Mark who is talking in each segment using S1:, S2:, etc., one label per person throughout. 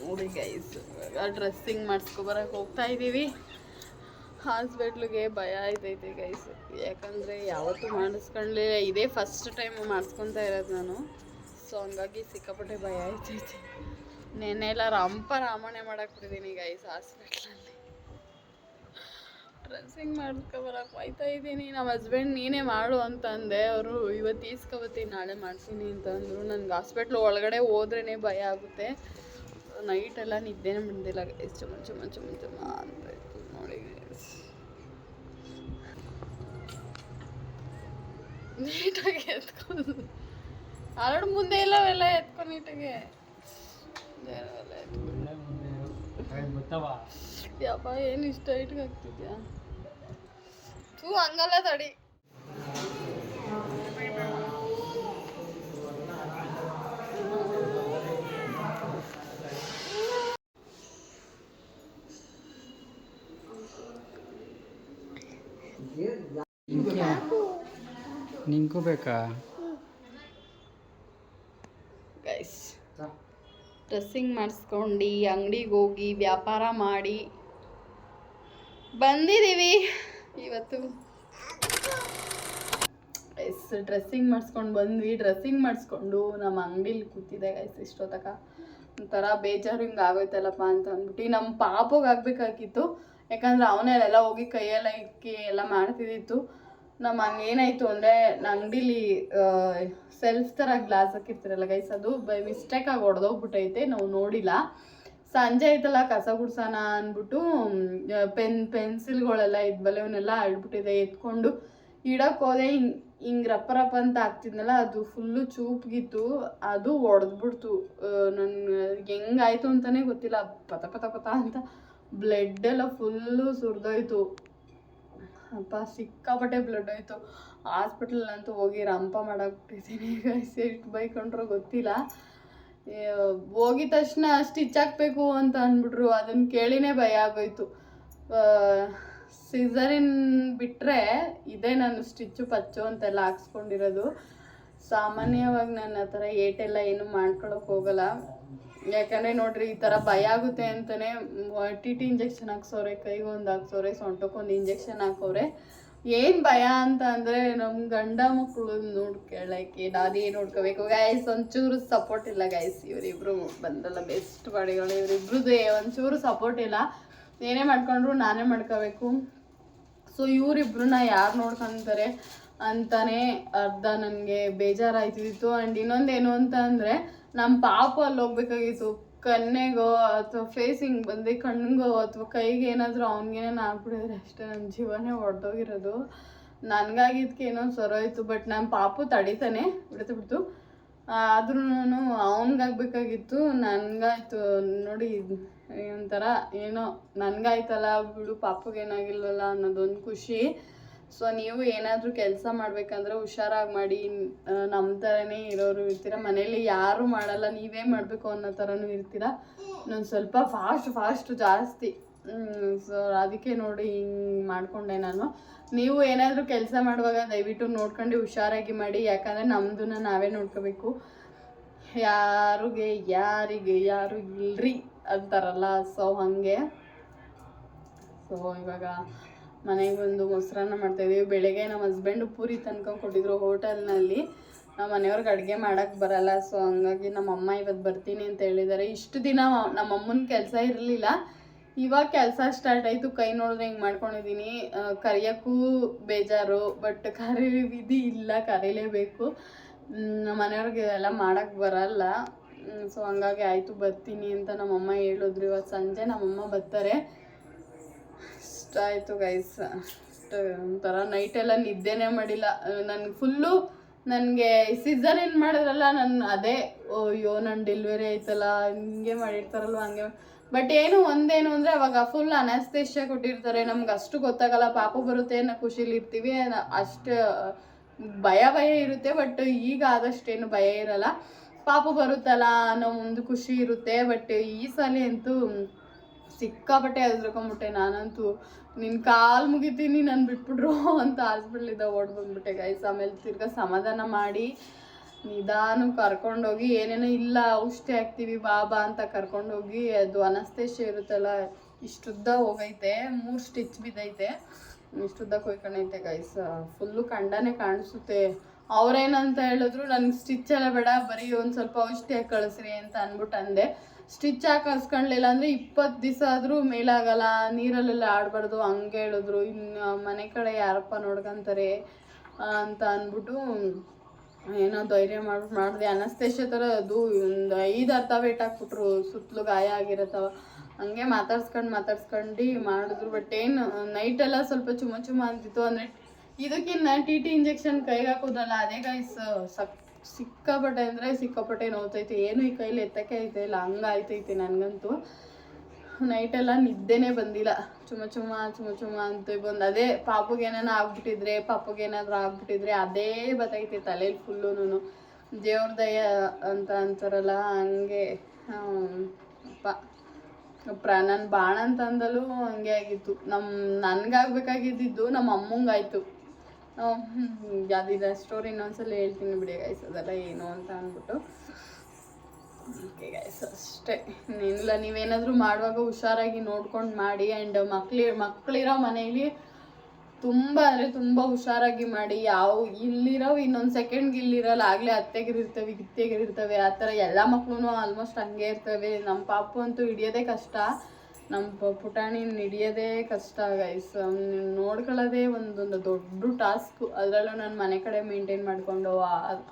S1: ನೋಡಿ guys, dressing ಮಾಡಿಸ್ಕೊಬರಕ್ಕೆ ಹೋಗ್ತಾ ಇದ್ದೀವಿ. ಹಾಸ್ಪಿಟ್ಲಿಗೆ ಭಯ ಆಯ್ತೈತೆ ಗೈಸ್, ಯಾಕಂದರೆ ಯಾವತ್ತೂ ಮಾಡಿಸ್ಕೊಳ್ಳಲಿಲ್ಲ, ಇದೇ ಫಸ್ಟ್ ಟೈಮ್ ಮಾಡಿಸ್ಕೊತಾ ಇರೋದು ನಾನು. ಸೊ ಹಂಗಾಗಿ ಸಿಕ್ಕಾಪಟ್ಟೆ ಭಯ ಆಯ್ತೈತೆ. ನೆನ್ನೆಲ್ಲ ರಾಮಣೆ ಮಾಡಾಕ್ಬಿಟ್ಟಿದ್ದೀನಿ ಗೈಸ್ ಹಾಸ್ಪಿಟ್ಲಲ್ಲಿ. ಡ್ರೆಸ್ಸಿಂಗ್ ಮಾಡಿಸ್ಕೊಬರಕ್ಕೆ ಹೋಯ್ತಾ ಇದ್ದೀನಿ. ನಮ್ಮ ಹಸ್ಬೆಂಡ್ ನೀನೇ ಮಾಡು ಅಂತ ಅಂದೆ, ಅವರು ಇವತ್ತು ಈಸ್ಕೊಬತ್ತೀನಿ ನಾಳೆ ಮಾಡ್ತೀನಿ ಅಂತಂದರು. ನನಗೆ ಹಾಸ್ಪಿಟ್ಲ್ ಒಳಗಡೆ ಹೋದ್ರೇ ಭಯ ಆಗುತ್ತೆ. ನೈಟೆಲ್ಲ ನಿದ್ದೆನೇ ಬಂದಿಲ್ಲ ಗೈಸ್, ಚುಮ್ಮ ಅಂತ ಇತ್ತು ನೋಡಿ ಗೈಸ್. ನೀಟಾಗಿ ಎತ್ಕೊಂಡು ಆಲ್ರೆಡಿ ಮುಂದೆ ಎಲ್ಲವೆಲ್ಲ ಎತ್ಕೊಂಡು ನೀಟಾಗೆ ಯಪ್ಪ ಏನು ಇಷ್ಟ ಹೈಟ್ಗೆ ಆಗ್ತಿದ್ಯಾ? ಹಂಗಲ್ಲ ತಡಿ.
S2: ನಿಂಗೂ ಬೇಕಾ
S1: ಗೈಸ್? ಡ್ರೆಸ್ಸಿಂಗ್ ಮಾಡಿಸ್ಕೊಂಡು ಅಂಗಡಿಗೆ ಹೋಗಿ ವ್ಯಾಪಾರ ಮಾಡಿ ಬಂದಿದ್ದೀವಿ ಇವತ್ತು. ಗೈಸ್ ಡ್ರೆಸ್ಸಿಂಗ್ ಮಾಡಿಸ್ಕೊಂಡು ಬಂದ್ವಿ. ಡ್ರೆಸ್ಸಿಂಗ್ ಮಾಡಿಸ್ಕೊಂಡು ನಮ್ಮ ಅಂಗಡಿಲಿ ಕೂತಿದ್ದೆ ಗೈಸ್ ಇಷ್ಟೊತ್ತಕ. ಒಂಥರ ಬೇಜಾರು ಹಿಂಗೆ ಆಗೋಯ್ತಲ್ಲಪ್ಪ ಅಂತ ಅಂದ್ಬಿಟ್ಟು ನಮ್ಮ ಪಾಪಗೆ ಆಗಬೇಕಾಗಿತ್ತು, ಯಾಕಂದ್ರೆ ಅವನೆಲ್ಲ ಹೋಗಿ ಕೈಯೆಲ್ಲ ಇಕ್ಕಿ ಎಲ್ಲ ಮಾಡ್ತಿದ್ದಿತ್ತು. ನಮ್ಮ ಹಂಗೇನಾಯಿತು ಅಂದರೆ ಅಂಗಡೀಲಿ ಸೆಲ್ಫ್ ಥರ ಗ್ಲಾಸ್ ಹಾಕಿರ್ತೀರಲ್ಲ ಗೈಸ್, ಅದು ಬೈ ಮಿಸ್ಟೇಕಾಗಿ ಹೊಡೆದೋಗ್ಬಿಟ್ಟೈತೆ, ನಾವು ನೋಡಿಲ್ಲ. ಸಂಜೆ ಆಯ್ತಲ್ಲ ಕಸ ಗುಡ್ಸೋಣ ಅಂದ್ಬಿಟ್ಟು ಪೆನ್ಸಿಲ್ಗಳೆಲ್ಲ ಇದ್ವಲ್ಲ ಇವನ್ನೆಲ್ಲ ಅಳ್ಬಿಟ್ಟಿದೆ, ಎತ್ಕೊಂಡು ಇಡಕ್ಕೆ ಹೋದೆ. ಹಿಂಗೆ ರಪ್ಪ ಅಂತ ಆಗ್ತಿದ್ನಲ್ಲ, ಅದು ಫುಲ್ಲು ಚೂಪ್ಗಿತ್ತು, ಅದು ಒಡೆದ್ಬಿಡ್ತು. ನನ್ನ ಹೆಂಗಾಯ್ತು ಅಂತಲೇ ಗೊತ್ತಿಲ್ಲ, ಪತ ಅಂತ ಬ್ಲಡ್ ಎಲ್ಲ ಫುಲ್ಲು ಸುರಿದೋಯ್ತು. ಅಪ್ಪ ಸಿಕ್ಕಾಪಟ್ಟೆ ಬ್ಲಡ್ ಹೋಯ್ತು. ಹಾಸ್ಪಿಟ್ಲಲ್ಲಂತೂ ಹೋಗಿ ರಂಪ ಮಾಡಾಕ್ಬಿಟ್ಟಿದ್ದೀನಿ ಗೈಸ್, ಎಷ್ಟು ಬೈಕೊಂಡ್ರೋ ಗೊತ್ತಿಲ್ಲ. ಹೋಗಿದ ತಕ್ಷಣ ಸ್ಟಿಚ್ ಹಾಕಬೇಕು ಅಂತ ಅಂದ್ಬಿಟ್ರು, ಅದನ್ನು ಕೇಳಿನೇ ಭಯ ಆಗೋಯ್ತು. ಸಿಸರಿನ್ ಬಿಟ್ಟರೆ ಇದೇ ನಾನು ಸ್ಟಿಚ್ಚು ಪಚ್ಚು ಅಂತೆಲ್ಲ ಹಾಕ್ಸ್ಕೊಂಡಿರೋದು. ಸಾಮಾನ್ಯವಾಗಿ ನಾನು ಆ ಥರ ಏಟೆಲ್ಲ ಏನು ಮಾಡ್ಕೊಳಕ್ಕೆ ಹೋಗಲ್ಲ, ಯಾಕಂದರೆ ನೋಡ್ರಿ ಈ ಥರ ಭಯ ಆಗುತ್ತೆ ಅಂತಲೇ ಟಿ ಇಂಜೆಕ್ಷನ್ ಹಾಕ್ಸೋರೆ, ಕೈಗೊಂದು ಹಾಕ್ಸೋರೆ, ಸೊಂಟಕ್ಕೊಂದು ಇಂಜೆಕ್ಷನ್ ಹಾಕೋರೆ. ಏನು ಭಯ ಅಂತ ಅಂದರೆ ನಮ್ಮ ಗಂಡ ಮಕ್ಕಳು ನೋಡ್ಕೊಳ್ಳೋಕ್ಕೆ ನಾನೇ ನೋಡ್ಕೋಬೇಕು ಗೈಸ್. ಒಂಚೂರು ಸಪೋರ್ಟ್ ಇಲ್ಲ ಗೈಸ್, ಇವರಿಬ್ರು ಬಂದಲ್ಲ ಬೆಸ್ಟ್ ಬಾಡಿಗಳು, ಇವರಿಬ್ರದ್ದು ಒಂಚೂರು ಸಪೋರ್ಟ್ ಇಲ್ಲ. ಏನೇ ಮಾಡ್ಕೊಂಡ್ರು ನಾನೇ ಮಾಡ್ಕೋಬೇಕು. ಸೊ ಇವರಿಬ್ರನ್ನ ಯಾರು ನೋಡ್ಕೊತಾರೆ ಅಂತಾನೆ ಅರ್ಧ ನನಗೆ ಬೇಜಾರಾಯ್ತಿತ್ತು. ಆ್ಯಂಡ್ ಇನ್ನೊಂದೇನು ಅಂತ ಅಂದರೆ ನಮ್ಮ ಪಾಪ ಅಲ್ಲಿ ಹೋಗ್ಬೇಕಾಗಿತ್ತು, ಕನ್ನೆಗೋ ಅಥವಾ ಫೇಸಿಂಗ್ ಬಂದು ಕಣ್ಣಿಗೋ ಅಥವಾ ಕೈಗೆ ಏನಾದರೂ ಅವ್ನಿಗೇನೇನು ಆಗ್ಬಿಟ್ಟಿದ್ರೆ ಅಷ್ಟೇ ನನ್ನ ಜೀವನೇ ಹೊಡೆದೋಗಿರೋದು. ನನಗಾಗಿದ್ದಕ್ಕೆ ಏನೋ ಸರೋಯ್ತು, ಬಟ್ ನಮ್ಮ ಪಾಪು ತಡಿತಾನೆ ಬಿಡ್ತು. ಆದ್ರೂ ಅವನಿಗಾಗಬೇಕಾಗಿತ್ತು, ನನಗಾಯ್ತು ನೋಡಿ. ಒಂಥರ ಏನೋ ನನಗಾಯ್ತಲ್ಲ ಬಿಡು, ಪಾಪಗೇನಾಗಿಲ್ವಲ್ಲ ಅನ್ನೋದೊಂದು ಖುಷಿ. ಸೊ ನೀವು ಏನಾದರೂ ಕೆಲಸ ಮಾಡಬೇಕಂದ್ರೆ ಹುಷಾರಾಗಿ ಮಾಡಿ. ನಮ್ಮ ಥರನೇ ಇರೋರು ಇರ್ತೀರ, ಮನೇಲಿ ಯಾರೂ ಮಾಡಲ್ಲ, ನೀವೇ ಮಾಡಬೇಕು ಅನ್ನೋ ಥರನೂ ಇರ್ತೀರ. ನಾನು ಸ್ವಲ್ಪ ಫಾಸ್ಟ್ ಜಾಸ್ತಿ. ಸೊ ಅದಕ್ಕೆ ನೋಡಿ ಹಿಂಗೆ ಮಾಡಿಕೊಂಡೆ ನಾನು. ನೀವು ಏನಾದರೂ ಕೆಲಸ ಮಾಡುವಾಗ ದಯವಿಟ್ಟು ನೋಡ್ಕೊಂಡು ಹುಷಾರಾಗಿ ಮಾಡಿ, ಯಾಕಂದರೆ ನಮ್ಮದನ್ನ ನಾವೇ ನೋಡ್ಕೋಬೇಕು. ಯಾರಿಗೆ ಯಾರು ಇಲ್ರಿ ಅಂತಾರಲ್ಲ, ಸೊ ಹಾಗೆ. ಸೊ ಇವಾಗ ಮನೆಗೆ ಬಂದು ಮೊಸರನ್ನ ಮಾಡ್ತಾಯಿದ್ದೀವಿ. ಬೆಳಗ್ಗೆ ನಮ್ಮ ಹಸ್ಬೆಂಡು ಪೂರಿ ತನ್ಕೊಂಡು ಕೊಟ್ಟಿದ್ರು ಹೋಟೆಲ್ನಲ್ಲಿ. ನಮ್ಮ ಮನೆಯವ್ರಿಗೆ ಅಡುಗೆ ಮಾಡೋಕ್ಕೆ ಬರಲ್ಲ, ಸೊ ಹಂಗಾಗಿ ನಮ್ಮಮ್ಮ ಇವತ್ತು ಬರ್ತೀನಿ ಅಂತ ಹೇಳಿದ್ದಾರೆ. ಇಷ್ಟು ದಿನ ನಮ್ಮಮ್ಮನ ಕೆಲಸ ಇರಲಿಲ್ಲ, ಇವಾಗ ಕೆಲಸ ಸ್ಟಾರ್ಟ್ ಆಯಿತು. ಕೈ ನೋಡಿದ್ರೆ ಹಿಂಗೆ ಮಾಡ್ಕೊಂಡಿದ್ದೀನಿ. ಕರಿಯೋಕ್ಕೂ ಬೇಜಾರು, ಬಟ್ ಕರಿ ವಿಧಿ ಇಲ್ಲ, ಕರೀಲೇಬೇಕು. ಮನೆಯವ್ರಿಗೆ ಎಲ್ಲ ಮಾಡೋಕ್ಕೆ ಬರಲ್ಲ. ಸೊ ಹಂಗಾಗಿ ಆಯಿತು ಬರ್ತೀನಿ ಅಂತ ನಮ್ಮಮ್ಮ ಹೇಳಿದ್ರು. ಇವತ್ತು ಸಂಜೆ ನಮ್ಮಮ್ಮ ಬರ್ತಾರೆ. ಇಷ್ಟ ಆಯಿತು ಗೈಸ್. ಒಂಥರ ನೈಟೆಲ್ಲ ನಿದ್ದೆನೇ ಮಾಡಿಲ್ಲ. ನನಗೆ ಫುಲ್ಲು ನನಗೆ ಸಿಸರಿನ್ ಮಾಡಿದ್ರಲ್ಲ, ನನ್ನ ಅದೇ ಅಯ್ಯೋ ನನ್ನ ಡೆಲಿವರಿ ಆಯ್ತಲ್ಲ ಹಿಂಗೆ ಮಾಡಿರ್ತಾರಲ್ವ ಹಂಗೆ. ಬಟ್ ಒಂದೇನು ಅಂದರೆ ಅವಾಗ ಫುಲ್ ಅನಸ್ತೇಷ್ಯ ಕೊಟ್ಟಿರ್ತಾರೆ, ನಮ್ಗೆ ಅಷ್ಟು ಗೊತ್ತಾಗಲ್ಲ. ಪಾಪ ಬರುತ್ತೆ ಅನ್ನೋ ಖುಷಿಲಿ ಇರ್ತೀವಿ, ಅಷ್ಟು ಭಯ ಇರುತ್ತೆ. ಬಟ್ ಈಗ ಆದಷ್ಟೇನು ಭಯ ಇರಲ್ಲ, ಪಾಪ ಬರುತ್ತಲ್ಲ ಅನ್ನೋ ಒಂದು ಖುಷಿ ಇರುತ್ತೆ. ಬಟ್ ಈ ಸಲ ಅಂತೂ ಸಿಕ್ಕಾಪಟ್ಟೆ ಹೆದ್ರಕೊಂಬಿಟ್ಟೆ ನಾನಂತೂ. ನಿನ್ನ ಕಾಲು ಮುಗಿತೀನಿ, ನಾನು ಬಿಟ್ಬಿಟ್ರು ಅಂತ ಹಾಸ್ಪಿಟ್ಲಿಂದ ಓಡ್ ಬಂದ್ಬಿಟ್ಟೆ ಗೈಸ್. ಆಮೇಲೆ ತಿರ್ಗಾ ಸಮಾಧಾನ ಮಾಡಿ ನಿಧಾನ ಕರ್ಕೊಂಡೋಗಿ ಏನೇನೋ ಇಲ್ಲ ಔಷಧಿ ಹಾಕ್ತೀವಿ ಬಾಬಾ ಅಂತ ಕರ್ಕೊಂಡೋಗಿ ಅದು ಅನಸ್ತೇಶಿಯ ಇರುತ್ತಲ್ಲ ಇಷ್ಟುದ್ದ ಹೋಗೈತೆ 3 ಸ್ಟಿಚ್ ಬಿದ್ದೈತೆ ಇಷ್ಟುದ್ದ ಕೊಯ್ಕೊಂಡೈತೆ ಗೈಸ್ ಫುಲ್ಲು ಕಂಡನೇ ಕಾಣಿಸುತ್ತೆ. ಅವ್ರೇನಂತ ಹೇಳಿದ್ರು ನನಗೆ ಸ್ಟಿಚ್ ಎಲ್ಲ ಬೇಡ ಬರೀ ಒಂದು ಸ್ವಲ್ಪ ಔಷಧಿ ಹಾಕಿ ಕಳಿಸ್ರಿ ಅಂತ ಅಂದ್ಬಿಟ್ಟು ಅಂದೆ. ಸ್ಟಿಚ್ ಹಾಕಿ ಕಳ್ಸ್ಕೊಳ್ಳಿಲ್ಲ ಅಂದರೆ 20 ದಿವಸ ಆದರೂ ಮೇಲಾಗಲ್ಲ, ನೀರಲ್ಲೆಲ್ಲ ಆಡಬಾರ್ದು ಹಂಗೆ ಹೇಳಿದ್ರು. ಇನ್ನು ಮನೆ ಕಡೆ ಯಾರಪ್ಪ ನೋಡ್ಕೊಂತಾರೆ ಅಂತ ಅಂದ್ಬಿಟ್ಟು ಏನೋ ಧೈರ್ಯ ಮಾಡಿದೆ. ಅನಸ್ತೇಶಿಯ ಥರ ಅದು ಒಂದು 5-6 ತಾವೇಟ್ ಹಾಕ್ಬಿಟ್ರು, ಸುತ್ತಲೂ ಗಾಯ ಆಗಿರತ್ತವ. ಹಂಗೆ ಮಾತಾಡ್ಸ್ಕೊಂಡು ಮಾಡಿದ್ರು. ಬಟ್ ಏನು ನೈಟೆಲ್ಲ ಸ್ವಲ್ಪ ಚುಮ ಅಂತಿತ್ತು. ಅಂದರೆ ಇದಕ್ಕಿನ್ನ TT ಇಂಜೆಕ್ಷನ್ ಕೈಗೆ ಹಾಕೋದಲ್ಲ ಅದೇ ಗೈಸ್ ಸಿಕ್ಕಾಪಟ್ಟೆ ಅಂದರೆ ಸಿಕ್ಕಾಪಟ್ಟೆ ನೋವ್ತೈತೆ. ಏನು ಈ ಕೈಲಿ ಎತ್ತಕ್ಕೆ ಐತೆ ಇಲ್ಲ ಹಂಗಾಯ್ತೈತೆ ನನಗಂತೂ. ನೈಟೆಲ್ಲ ನಿದ್ದೆನೇ ಬಂದಿಲ್ಲ, ಚುಮ ಅಂತ ಬಂದು ಅದೇ ಪಾಪುಗೇನಾದ್ರು ಆಗ್ಬಿಟ್ಟಿದ್ರೆ ಅದೇ ಬತ್ತೈತೆ ತಲೆಯಲ್ಲಿ ಫುಲ್ಲುನು. ದೇವ್ರ ದಯ ಅಂತ ಅಂತಾರಲ್ಲ ಹಂಗೆ ನನ್ನ ಬಾಣ ಅಂತಂದಲೂ ಹಂಗೆ ಆಗಿತ್ತು. ನನಗಾಗಬೇಕಾಗಿದ್ದು ನಮ್ಮ ಅಮ್ಮಂಗಾಯ್ತು. ಅದಿದೆ ಸ್ಟೋರಿ ಇನ್ನೊಂದ್ಸಲ ಹೇಳ್ತೀನಿ ಬಿಡಿ ಗೈಸ್, ಅದೆಲ್ಲ ಏನು ಅಂತ ಅಂದ್ಬಿಟ್ಟು. ಓಕೆ ಗೈಸ್ ಅಷ್ಟೇ, ಇನ್ನೇನಿಲ್ಲ. ನೀವೇನಾದರೂ ಮಾಡುವಾಗ ಹುಷಾರಾಗಿ ನೋಡ್ಕೊಂಡು ಮಾಡಿ. ಆ್ಯಂಡ್ ಮಕ್ಕಳಿರೋ ಮನೇಲಿ ತುಂಬ ಅಂದರೆ ತುಂಬ ಹುಷಾರಾಗಿ ಮಾಡಿ. ಇಲ್ಲಿರೋ ಇನ್ನೊಂದು ಸೆಕೆಂಡ್ಗೆ ಇಲ್ಲಿರಲ್ಲ, ಆಗಲೇ ಅತ್ತೆಗಿರಿರ್ತವೆ ಗಿತ್ತೆಗಿರಿರ್ತವೆ ಆ ಥರ ಎಲ್ಲ ಮಕ್ಕಳು ಆಲ್ಮೋಸ್ಟ್ ಹಂಗೆ ಇರ್ತವೆ. ನಮ್ಮ ಪಾಪು ಅಂತೂ ಹಿಡಿಯೋದೇ ಕಷ್ಟ, ನಮ್ಮ ಪುಟಾಣಿ ಹಿಡಿಯೋದೇ ಕಷ್ಟ ಗೈಸ್. ನೋಡ್ಕೊಳ್ಳೋದೇ ಒಂದು ದೊಡ್ಡ ಟಾಸ್ಕು. ಅದರಲ್ಲೂ ನಾನು ಮನೆ ಕಡೆ ಮೇಂಟೈನ್ ಮಾಡಿಕೊಂಡು,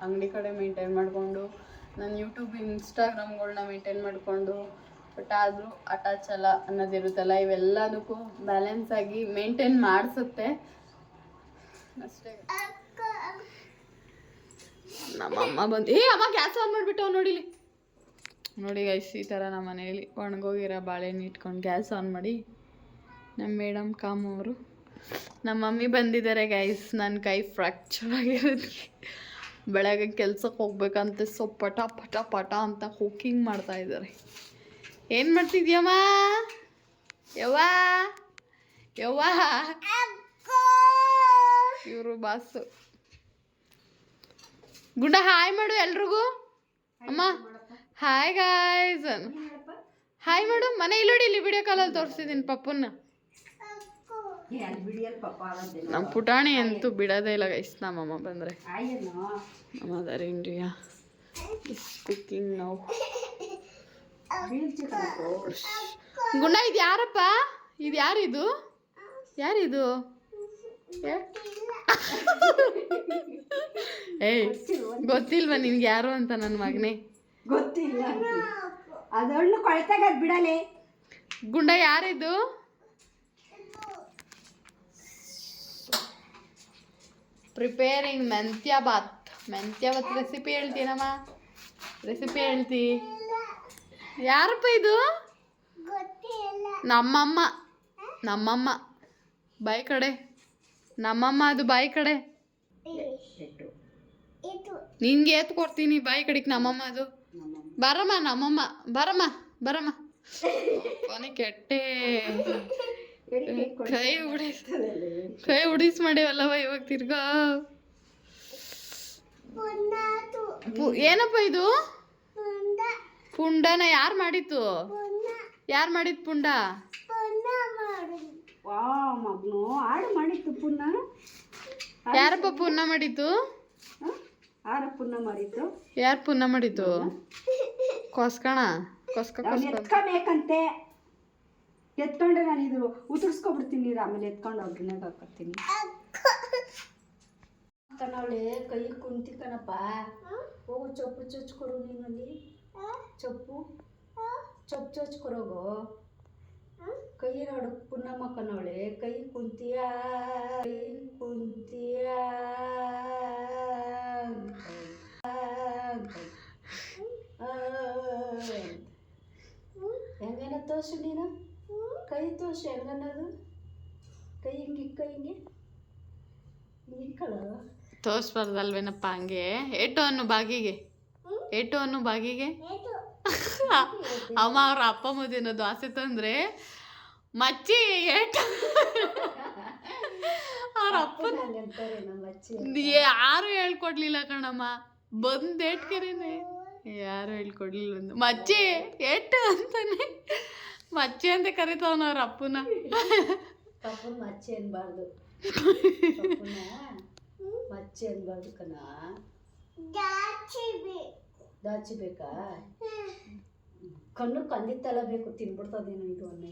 S1: ಅಂಗಡಿ ಕಡೆ ಮೇಂಟೈನ್ ಮಾಡಿಕೊಂಡು, ನಾನು ಯೂಟ್ಯೂಬ್ ಇನ್ಸ್ಟಾಗ್ರಾಮ್ಗಳನ್ನ ಮೇಂಟೈನ್ ಮಾಡಿಕೊಂಡು, ಬಟ್ ಆದರೂ ಅಟ್ಯಾಚ್ ಅಲ್ಲ ಅನ್ನೋದಿರುತ್ತಲ್ಲ, ಇವೆಲ್ಲದಕ್ಕೂ ಬ್ಯಾಲೆನ್ಸ್ ಆಗಿ ಮೇಂಟೈನ್ ಮಾಡಿಸುತ್ತೆ ಅಷ್ಟೇ. ನಮ್ಮಮ್ಮ ಬಂದು ಅಮ್ಮ ಗ್ಯಾಸ್ ಆನ್ ಮಾಡಿಬಿಟ್ಟು ನೋಡಿಲಿ ನೋಡಿ ಗೈಸ್, ಈ ಥರ ನಮ್ಮ ಮನೇಲಿ ಒಣಗೋಗಿರೋ ಬಾಳೆಹಣ್ಣು ಇಟ್ಕೊಂಡು ಗ್ಯಾಸ್ ಆನ್ ಮಾಡಿ ನಮ್ಮ ಮೇಡಮ್ ಕಾಮವರು ನಮ್ಮ ಮಮ್ಮಿ ಬಂದಿದ್ದಾರೆ ಗೈಸ್. ನನ್ನ ಕೈ ಫ್ರ್ಯಾಕ್ಚರ್ ಆಗಿರೋದಕ್ಕೆ ಬೆಳಗ್ಗೆ ಕೆಲ್ಸಕ್ಕೆ ಹೋಗ್ಬೇಕಂತ ಪಟ ಅಂತ ಕುಕ್ಕಿಂಗ್ ಮಾಡ್ತಾ ಇದ್ದಾರೆ. ಏನು ಮಾಡ್ತಿದ್ಯಮ್ಮ? ಯವ್ವಾ ಇವರು ಬಾಸು. ಗುಂಡ ಹಾಯ್ ಮಾಡು ಎಲ್ರಿಗೂ. ಅಮ್ಮ ಹಾಯ್ ಗಾಯ್ಸ್, ಹಾಯ್ ಮಾಡು. ಮನೆ ಇಲ್ಲಿ ಇಲ್ಲಿ ವಿಡಿಯೋ ಕಾಲಲ್ಲಿ ತೋರಿಸ್ತಿದ್ದೀನಿ ಪಪ್ಪನ್ನ. ನಮ್ಮ ಪುಟಾಣಿ ಅಂತೂ ಬಿಡೋದೇ ಇಲ್ಲ ಗೈಸ್. ನಮ್ಮಮ್ಮ ಬಂದರೆ ಮದರ್ ಇಂಡಿಯಾ ಇಸ್ ಕುಕ್ಕಿಂಗ್ ನಾವು. ಗುಂಡ ಇದು ಯಾರಪ್ಪ? ಇದು ಯಾರಿದು? ಏಯ್ ಗೊತ್ತಿಲ್ವಾ ನಿನ್ಗೆ ಯಾರು ಅಂತ ನನ್ನ ಮಗನೇ?
S2: ಗೊತ್ತಿಲ್ಲ, ಅದೊಳ್ಳು ಕೊಳ್ತಾಗ ಬಿಡಲೆ.
S1: ಗುಂಡ ಯಾರಿದು? ಪ್ರಿಪೇರಿಂಗ್ ಮೆಂತ್ಯ ಬಾತ್ ರೆಸಿಪಿ ಹೇಳ್ತೀನಮ್ಮ, ರೆಸಿಪಿ ಹೇಳ್ತಿ. ಯಾರಪ್ಪ ಇದು? ನಮ್ಮಮ್ಮ ಬಾಯಿ ಕಡೆ. ನಮ್ಮಮ್ಮ ಅದು ಬಾಯಿ ಕಡೆ. ನಿನ್ಗೆ ಎತ್ತು ಕೊಡ್ತೀನಿ ಬಾಯಿ ಕಡೆಗೆ. ನಮ್ಮಮ್ಮ ಅದು. ಬರಮ್ಮ ನಮ್ಮಮ್ಮ, ಬರಮ್ಮ ಕೊನೆ ಕೆಟ್ಟೆ. ಕೈ ಉಡಿಸ್ ಮಾಡಿವಲ್ಲವ ಇವಾಗ ತಿರ್ಗಾ. ಏನಪ್ಪ ಇದು? ಪುಂಡನ ಯಾರು ಮಾಡಿತ್ತು ಪುಂಡ?
S2: ಮಗ್ನು ಆಡು ಮಾಡಿತ್ತು ಪುಣ್ಣ.
S1: ಯಾರಪ್ಪ ಪುಣ್ಣ ಮಾಡಿತ್ತು? ಯಾರು ಪುಣ್ಣ ಮಾಡಿತ್ತು?
S2: ಎತ್ಕೊಬೇಕಂತೆ. ಎತ್ಕೊಂಡೆ ನಾನು ಇದು ಉದುರ್ಸ್ಕೊಬಿಡ್ತೀನಿ, ಆಮೇಲೆ ಎತ್ಕೊಂಡು ಒಗ್ಗರಣೆಗೆ ಹಾಕೋತೀನಿ. ಕಣವಳೆ ಕೈ ಕುಂತಿ ಕಣಪ್ಪ. ಹೋಗು ಚೊಪ್ಪು ಚೊಚ್ಕೊಡು. ನೀನಲ್ಲಿ ಚೊಪ್ಪು ಚೊಚ್ಕೊರೋಗು. ಕೈ ನೋಡು ಪುನ್ನಮ್ಮ ಕಣವಳೆ, ಕೈ ಕುಂತಿಯ ಹೆಂಗನ ತೋರ್ಸು ನೀನು. ಕೈ ತೋರ್ಸು ಹೆಂಗನ್ನೋದು. ಕೈ ಹಿಂಗೆ
S1: ತೋರಿಸ್ಬಾರ್ದಲ್ವೇನಪ್ಪ ಹಂಗೆ. ಏಟು ಅನ್ನು ಬಾಗಿಗೆ ಅಮ್ಮ ಅವ್ರ ಅಪ್ಪ ಮುದಿನ ದೋಸೆ ತಂದ್ರೆ ಮಚ್ಚಿ ಏಟು. ಅವ್ರ ಅಪ್ಪ ಯಾರು ಹೇಳ್ಕೊಡ್ಲಿಲ್ಲ ಕಣಮ್ಮ. ಬಂದು ಏಟ್ಕರೇನೆ ಯಾರು ಹೇಳ್ಕೊಡ್ಲಿಲ್ಲ ಒಂದು ಮಚ್ಚಿ ಏಟು ಅಂತಾನೆ ಮಚ್ಚಿ ಅಂತ ಕರಿತಾವನ ಅವ್ರ ಅಪ್ಪನ.
S2: ಪಪ್ಪನ ಮಚ್ಚಿ ಅನ್ಬಾರ್ದು, ಮಚ್ಚಿ ಅನ್ಬಾರ್ದು ಕಣ. ದಾಚಿಬೇಕಾ? ಕಣ್ಣು ಕಂದಿತ್ತಲ್ಲ ಬೇಕು, ತಿನ್ಬಿಡ್ತದೇನೋ ಇದು ಅನ್ನ.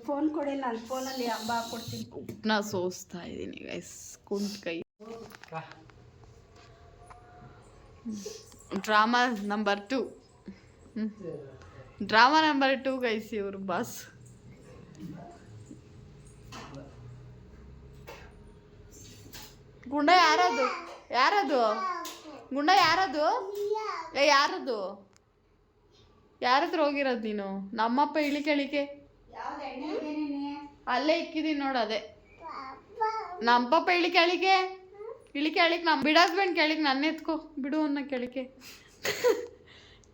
S2: ಫೋನ್ ಕೊಡಿ, ನಾನು ಫೋನಲ್ಲಿ ಹಬ್ಬ ಹಾಕ್ಕೊಡ್ತೀನಿ.
S1: ಉಪ್ಪನ್ನ ಸೋಸ್ತಾ ಇದ್ದೀನಿ ಗೈಸ್, ಕುಂಟ್ ಕೈ. Drama number 2 drama number 2 guys, ಇವರು ಬಾಸ್. ಗುಂಡ ಯಾರದು? ಯಾರದು ಗುಂಡ? ಯಾರದು? ಯಾರದು? ಯಾರತ್ರ ಹೋಗಿರೋದು ನೀನು? ನಮ್ಮಪ್ಪ ಇಳಿಕೆ ಅಲ್ಲೇ ಇಕ್ಕಿದೀನಿ ನೋಡು, ಅದೇ ನಮ್ಮಪ್ಪ ಇಳಿಕೆ ನಮ್ ಬಿಡಾಸ್ ಬಂದು ಕೆಳಿಕೆ ನನ್ನ ಎತ್ಕೋ ಬಿಡು ಅನ್ನ ಕೆಳಿಕೆ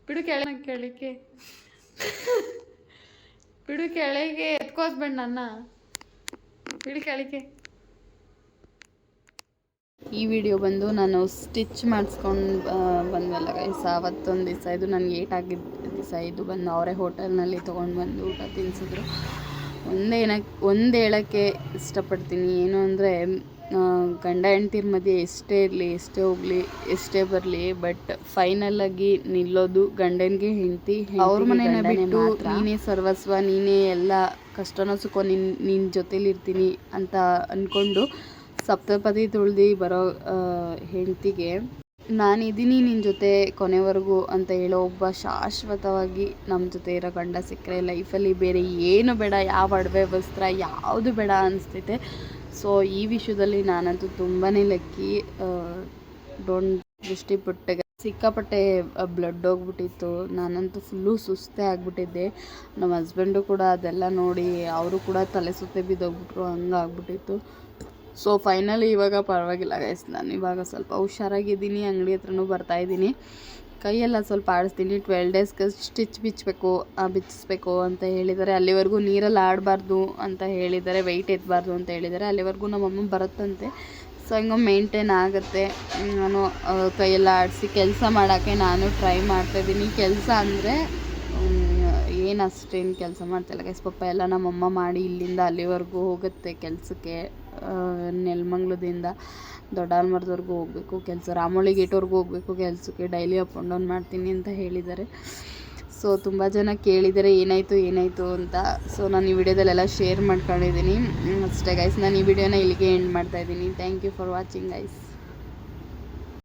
S1: ಬಿಡು ಕೆಳಿಕೆ ಬಿಡು ಕೆಳಗೆ ಎತ್ಕೋಸ್ ಬಂದು ನನ್ನ ಬಿಡು ಕೆಳಿಕೆ. ಈ ವಿಡಿಯೋ ಬಂದು ನಾನು ಸ್ಟಿಚ್ ಮಾಡಿಸ್ಕೊಂಡು ಬಂದ್ವಲ್ಲ ಗೈಸ್, ಅವತ್ತೊಂದು ದಿವಸ ಇದು ನನಗೆ ಏಟಾಗಿದ್ದ ದಿವಸ. ಇದು ಬಂದು ಅವರೇ ಹೋಟೆಲ್ನಲ್ಲಿ ತೊಗೊಂಡು ಬಂದು ಊಟ ತಿನ್ನಿಸಿದ್ರು. ಒಂದು ಹೇಳೋಕ್ಕೆ ಇಷ್ಟಪಡ್ತೀನಿ, ಏನು ಅಂದರೆ ಗಂಡ ಹೆಂಡ್ತಿರ ಮಧ್ಯೆ ಎಷ್ಟೇ ಇರಲಿ, ಎಷ್ಟೇ ಹೋಗಲಿ, ಎಷ್ಟೇ ಬರಲಿ, ಬಟ್ ಫೈನಲಾಗಿ ನಿಲ್ಲೋದು ಗಂಡನಿಗೆ ಹೆಂಡತಿ. ಅವ್ರ ಮನೇನ ಬಿಟ್ಟು ನೀನೇ ಸರ್ವಸ್ವ, ನೀನೇ ಎಲ್ಲ ಕಷ್ಟನೋ ಸುಖ ನಿನ್ನ ಜೊತೇಲಿ ಇರ್ತೀನಿ ಅಂತ ಅಂದ್ಕೊಂಡು ಸಪ್ತಪದಿ ತುಳ್ದು ಬರೋ ಹೆಂಡತಿಗೆ ನಾನಿದ್ದೀನಿ ನಿನ್ನ ಜೊತೆ ಕೊನೆವರೆಗೂ ಅಂತ ಹೇಳೋ ಒಬ್ಬ ಶಾಶ್ವತವಾಗಿ ನಮ್ಮ ಜೊತೆ ಇರೋ ಗಂಡ ಸಿಕ್ಕರೆ ಲೈಫಲ್ಲಿ ಬೇರೆ ಏನು ಬೇಡ, ಯಾವ ಒಡವೆ ವಸ್ತ್ರ ಯಾವುದು ಬೇಡ ಅನಿಸ್ತೈತೆ. ಸೊ ಈ ವಿಷಯದಲ್ಲಿ ನಾನಂತೂ ತುಂಬಾ ಲಕ್ಕಿ. ಡೋಂಟ್ ದೃಷ್ಟಿಪಟ್ಟೆ ಸಿಕ್ಕಾಪಟ್ಟೆ ಬ್ಲಡ್ ಹೋಗ್ಬಿಟ್ಟಿತ್ತು. ನಾನಂತೂ ಫುಲ್ಲು ಸುಸ್ತೇ ಆಗಿಬಿಟ್ಟಿದ್ದೆ. ನಮ್ಮ ಹಸ್ಬೆಂಡು ಕೂಡ ಅದೆಲ್ಲ ನೋಡಿ ಅವರು ಕೂಡ ತಲೆ ಸುತ್ತೆ ಬಿದ್ದೋಗ್ಬಿಟ್ರು, ಹಂಗಾಗ್ಬಿಟ್ಟಿತ್ತು. ಸೊ ಫೈನಲಿ ಇವಾಗ ಪರವಾಗಿಲ್ಲ ಗೈಸ್, ನಾನು ಇವಾಗ ಸ್ವಲ್ಪ ಹುಷಾರಾಗಿದ್ದೀನಿ. ಅಂಗಡಿ ಹತ್ರನೂ ಬರ್ತಾಯಿದ್ದೀನಿ. ಕೈಯೆಲ್ಲ ಸ್ವಲ್ಪ ಆಡಿಸ್ತೀನಿ. 12 ಡೇಸ್ಗೆ ಸ್ಟಿಚ್ ಬಿಚ್ಚಿಸ್ಬೇಕು ಅಂತ ಹೇಳಿದ್ದಾರೆ. ಅಲ್ಲಿವರೆಗೂ ನೀರಲ್ಲಿ ಆಡಬಾರ್ದು ಅಂತ ಹೇಳಿದ್ದಾರೆ, ವೆಯ್ಟ್ ಎತ್ತಬಾರ್ದು ಅಂತ ಹೇಳಿದ್ದಾರೆ. ಅಲ್ಲಿವರೆಗೂ ನಮ್ಮಮ್ಮ ಬರುತ್ತಂತೆ. ಸೊ ಹಿಂಗೆ ಮೇಂಟೈನ್ ಆಗುತ್ತೆ. ನಾನು ಕೈಯೆಲ್ಲ ಆಡಿಸಿ ಕೆಲಸ ಮಾಡೋಕ್ಕೆ ನಾನು ಟ್ರೈ ಮಾಡ್ತಾಯಿದ್ದೀನಿ. ಕೆಲಸ ಅಂದರೆ ಏನು ಅಷ್ಟೇನು ಕೆಲಸ ಮಾಡ್ತಾಯಿಲ್ಲ ಗೈಸ್. ಪಾಪ ಎಲ್ಲ ನಮ್ಮಮ್ಮ ಮಾಡಿ ಇಲ್ಲಿಂದ ಅಲ್ಲಿವರೆಗೂ ಹೋಗುತ್ತೆ ಕೆಲಸಕ್ಕೆ. ನೆಲಮಂಗ್ಲದಿಂದ ದೊಡ್ಡಾಲ್ಮರದವರೆಗೂ ಹೋಗಬೇಕು ಕೆಲಸ, ರಾಮೋಳಿ ಗೇಟ್ವರೆಗೂ ಹೋಗಬೇಕು ಕೆಲಸಕ್ಕೆ. ಡೈಲಿ ಅಪ್ ಆ್ಯಂಡ್ ಡೌನ್ ಮಾಡ್ತೀನಿ ಅಂತ ಹೇಳಿದ್ದಾರೆ. ಸೊ ತುಂಬ ಜನ ಕೇಳಿದ್ದಾರೆ ಏನಾಯಿತು ಅಂತ. ಸೊ ನಾನು ಈ ವಿಡಿಯೋದಲ್ಲೆಲ್ಲ ಶೇರ್ ಮಾಡ್ಕೊಂಡಿದ್ದೀನಿ ಅಷ್ಟೇ ಗೈಸ್. ನಾನು ಈ ವಿಡಿಯೋನ ಇಲ್ಲಿಗೆ ಎಂಡ್ ಮಾಡ್ತಾಯಿದ್ದೀನಿ. Thank you for watching guys.